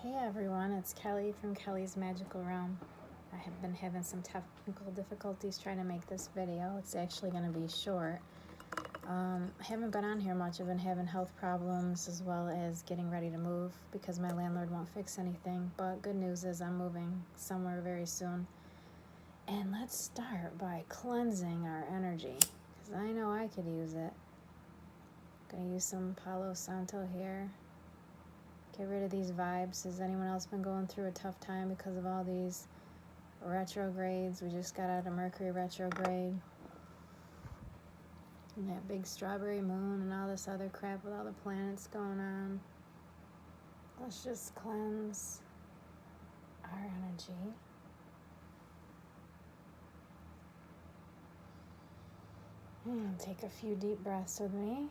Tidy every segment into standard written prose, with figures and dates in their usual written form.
Hey everyone, it's Kelly from Kelly's Magical Realm. I have been having some technical difficulties trying to make this video. It's actually going to be short. I haven't been on here much. I've been having health problems as well as getting ready to move because my landlord won't fix anything. But good news is I'm moving somewhere very soon. And let's start by cleansing our energy because I know I could use it. I'm going to use some Palo Santo here. Get rid of these vibes. Has anyone else been going through a tough time because of all these retrogrades? We just got out of Mercury retrograde. And that big strawberry moon and all this other crap with all the planets going on. Let's just cleanse our energy. And take a few deep breaths with me.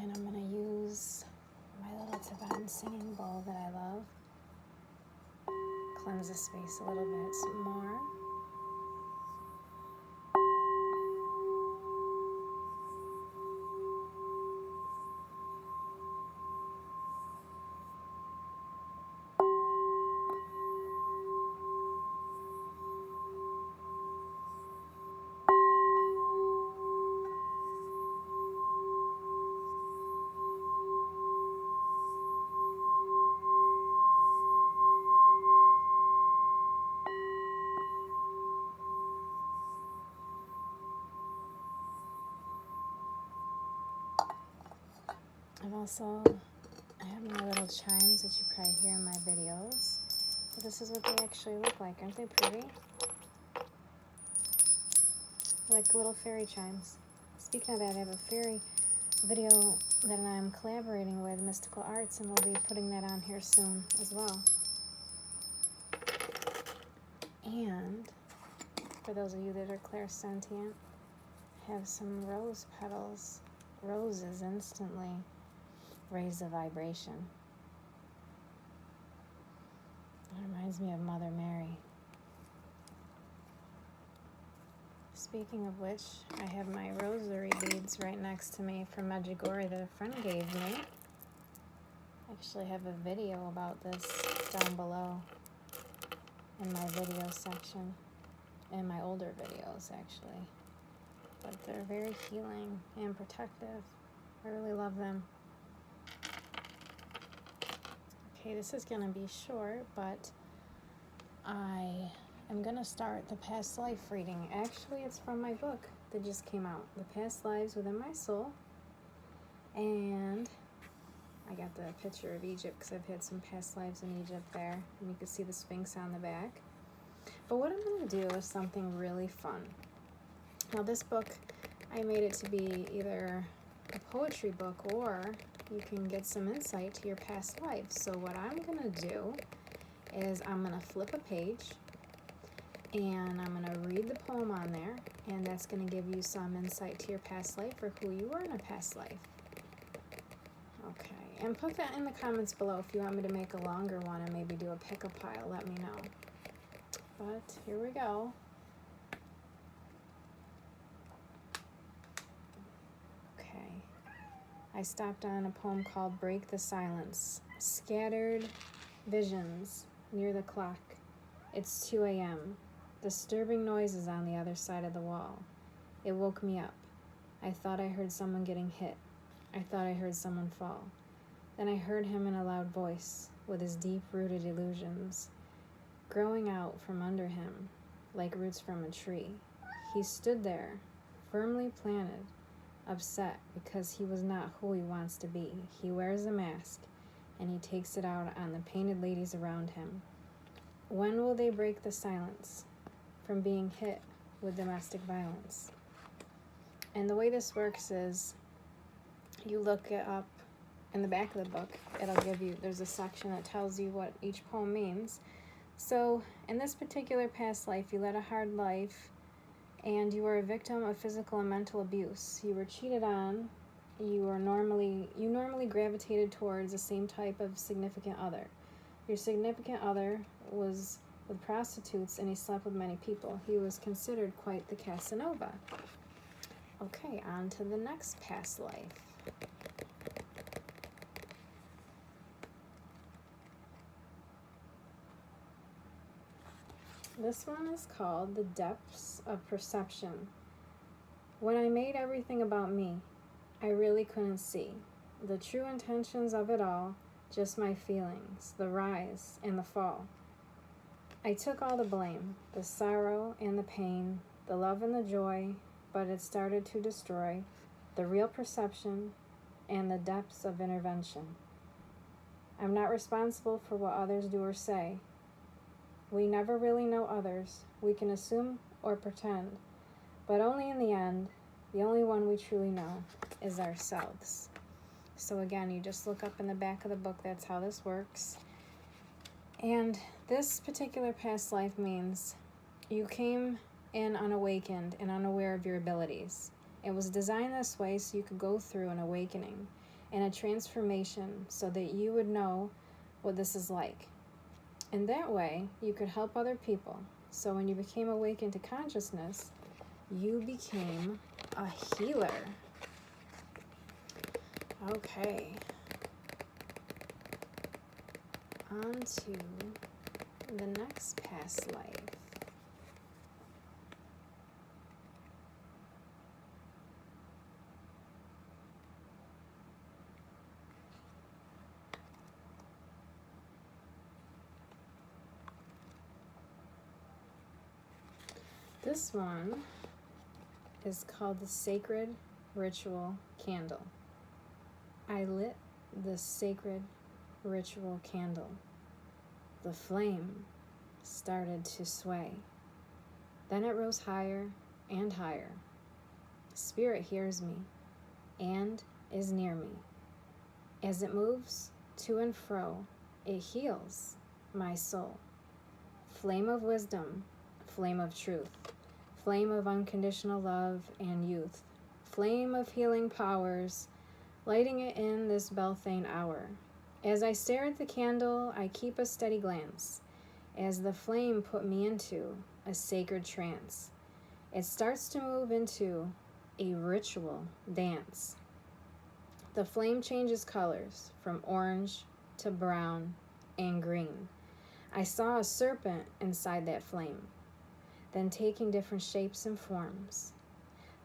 And I'm going to use my little Tibetan singing bowl that I love. Cleanse the space a little bit more. I have my little chimes that you probably hear in my videos. But this is what they actually look like. Aren't they pretty? Like little fairy chimes. Speaking of that, I have a fairy video that I'm collaborating with Mystical Arts, and we'll be putting that on here soon as well. And for those of you that are clairsentient, I have some rose petals. Roses instantly raise the vibration. It reminds me of Mother Mary. Speaking of which, I have my rosary beads right next to me from Medjugorje that a friend gave me. I actually have a video about this down below in my video section, in my older videos actually. But they're very healing and protective. I really love them. Okay, this is going to be short, but I am going to start the past life reading. Actually, it's from my book that just came out, The Past Lives Within My Soul. And I got the picture of Egypt because I've had some past lives in Egypt there. And you can see the Sphinx on the back. But what I'm going to do is something really fun. Now, this book, I made it to be either a poetry book or you can get some insight to your past lives. So what I'm going to do is I'm going to flip a page and I'm going to read the poem on there, and that's going to give you some insight to your past life or who you were in a past life. Okay, and put that in the comments below if you want me to make a longer one and maybe do a pick-a-pile, let me know. But here we go. I stopped on a poem called Break the Silence. Scattered visions near the clock. It's 2 a.m. Disturbing noises on the other side of the wall. It woke me up. I thought I heard someone getting hit. I thought I heard someone fall. Then I heard him in a loud voice with his deep-rooted illusions growing out from under him like roots from a tree. He stood there, firmly planted, upset because he was not who he wants to be. He wears a mask, and he takes it out on the painted ladies around him. When will they break the silence from being hit with domestic violence? And the way this works is you look it up in the back of the book. It'll give you, there's a section that tells you what each poem means. So in this particular past life, you led a hard life, and you were a victim of physical and mental abuse. You were cheated on. You normally gravitated towards the same type of significant other. Your significant other was with prostitutes, and he slept with many people. He was considered quite the Casanova. Okay, on to the next past life. This one is called The Depths of Perception. When I made everything about me, I really couldn't see the true intentions of it all, just my feelings, the rise and the fall. I took all the blame, the sorrow and the pain, the love and the joy, but it started to destroy the real perception and the depths of intervention. I'm not responsible for what others do or say. We never really know others. We can assume or pretend, but only in the end, the only one we truly know is ourselves. So again, you just look up in the back of the book, that's how this works. And this particular past life means you came in unawakened and unaware of your abilities. It was designed this way so you could go through an awakening and a transformation so that you would know what this is like. And that way, you could help other people. So when you became awakened to consciousness, you became a healer. Okay. On to the next past life. This one is called the Sacred Ritual Candle. I lit the sacred ritual candle. The flame started to sway. Then it rose higher and higher. Spirit hears me and is near me. As it moves to and fro, it heals my soul. Flame of wisdom, flame of truth, flame of unconditional love and youth, flame of healing powers, lighting it in this Beltane hour. As I stare at the candle, I keep a steady glance, as the flame put me into a sacred trance. It starts to move into a ritual dance. The flame changes colors from orange to brown and green. I saw a serpent inside that flame, then taking different shapes and forms.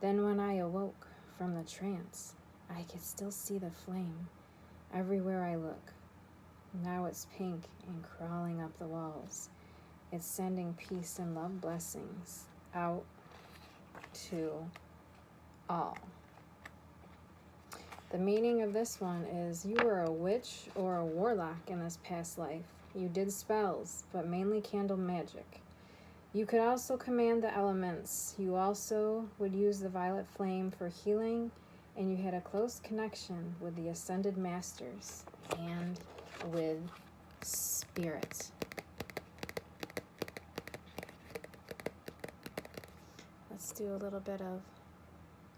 Then when I awoke from the trance, I could still see the flame everywhere I look. Now it's pink and crawling up the walls. It's sending peace and love blessings out to all. The meaning of this one is you were a witch or a warlock in this past life. You did spells, but mainly candle magic. You could also command the elements. You also would use the violet flame for healing, and you had a close connection with the ascended masters and with spirit. Let's do a little bit of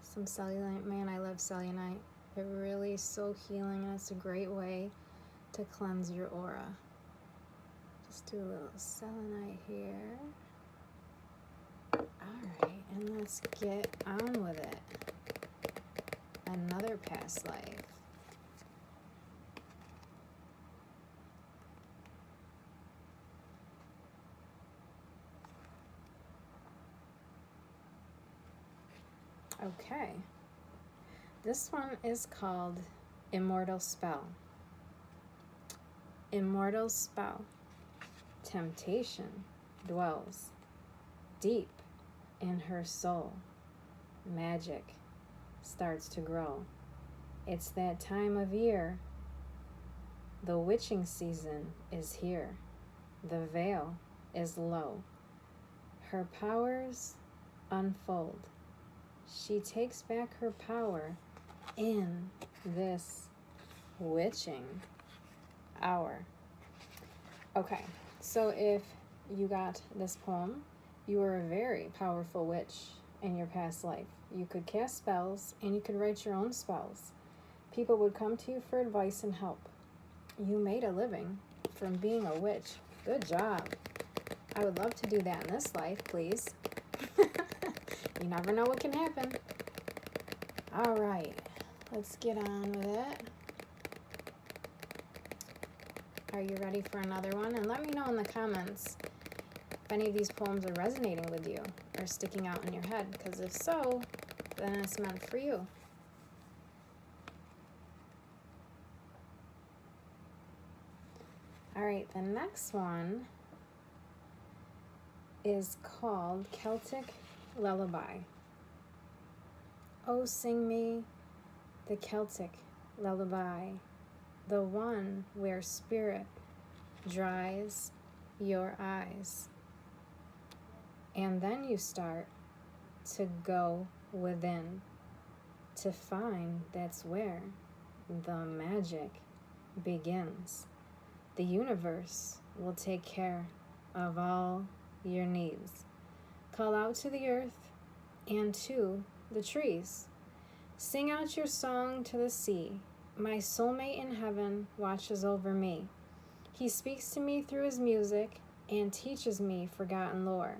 some cellulite. Man, I love cellulite. It really is so healing, and it's a great way to cleanse your aura. Just do a little selenite here. Alright, and let's get on with it. Another past life. Okay. This one is called Immortal Spell. Immortal Spell. Temptation dwells deep in her soul. Magic starts to grow. It's that time of year. The witching season is here. The veil is low. Her powers unfold. She takes back her power in this witching hour. Okay, so if you got this poem, you were a very powerful witch in your past life. You could cast spells and you could write your own spells. People would come to you for advice and help. You made a living from being a witch. Good job. I would love to do that in this life, please. You never know what can happen. All right, let's get on with it. Are you ready for another one? And let me know in the comments if any of these poems are resonating with you or sticking out in your head, because if so, then it's meant for you. All right, the next one is called Celtic Lullaby. Oh, sing me the Celtic lullaby, the one where spirit dries your eyes. And then you start to go within to find that's where the magic begins. The universe will take care of all your needs. Call out to the earth and to the trees. Sing out your song to the sea. My soulmate in heaven watches over me. He speaks to me through his music and teaches me forgotten lore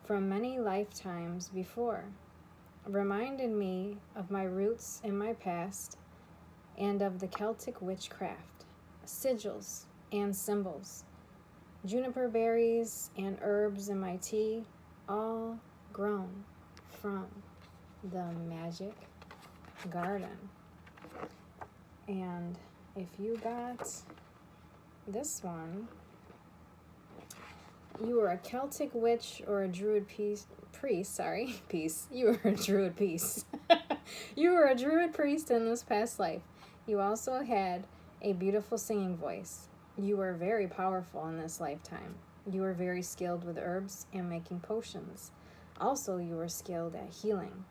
from many lifetimes before, reminded me of my roots in my past and of the Celtic witchcraft, sigils and symbols, juniper berries and herbs in my tea, all grown from the magic garden. And if you got this one, you were a Celtic witch or a druid priest. You were a druid priest. You were a druid priest in this past life. You also had a beautiful singing voice. You were very powerful in this lifetime. You were very skilled with herbs and making potions. Also, you were skilled at healing.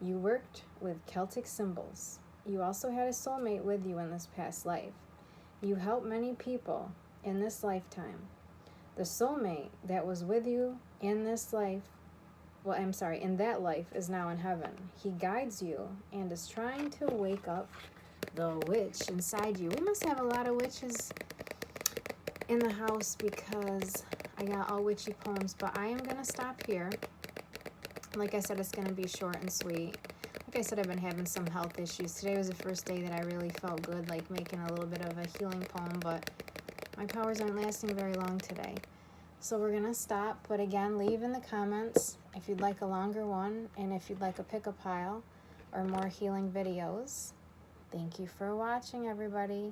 You worked with Celtic symbols. You also had a soulmate with you in this past life. You helped many people in this lifetime. The soulmate that was with you in this life, in that life, is now in heaven. He guides you and is trying to wake up the witch inside you. We must have a lot of witches in the house because I got all witchy poems, but I am going to stop here. Like I said, it's going to be short and sweet. Like I said, I've been having some health issues. Today was the first day that I really felt good, like making a little bit of a healing poem, but my powers aren't lasting very long today. So we're going to stop, but again, leave in the comments if you'd like a longer one and if you'd like a pick-a pile or more healing videos. Thank you for watching, everybody.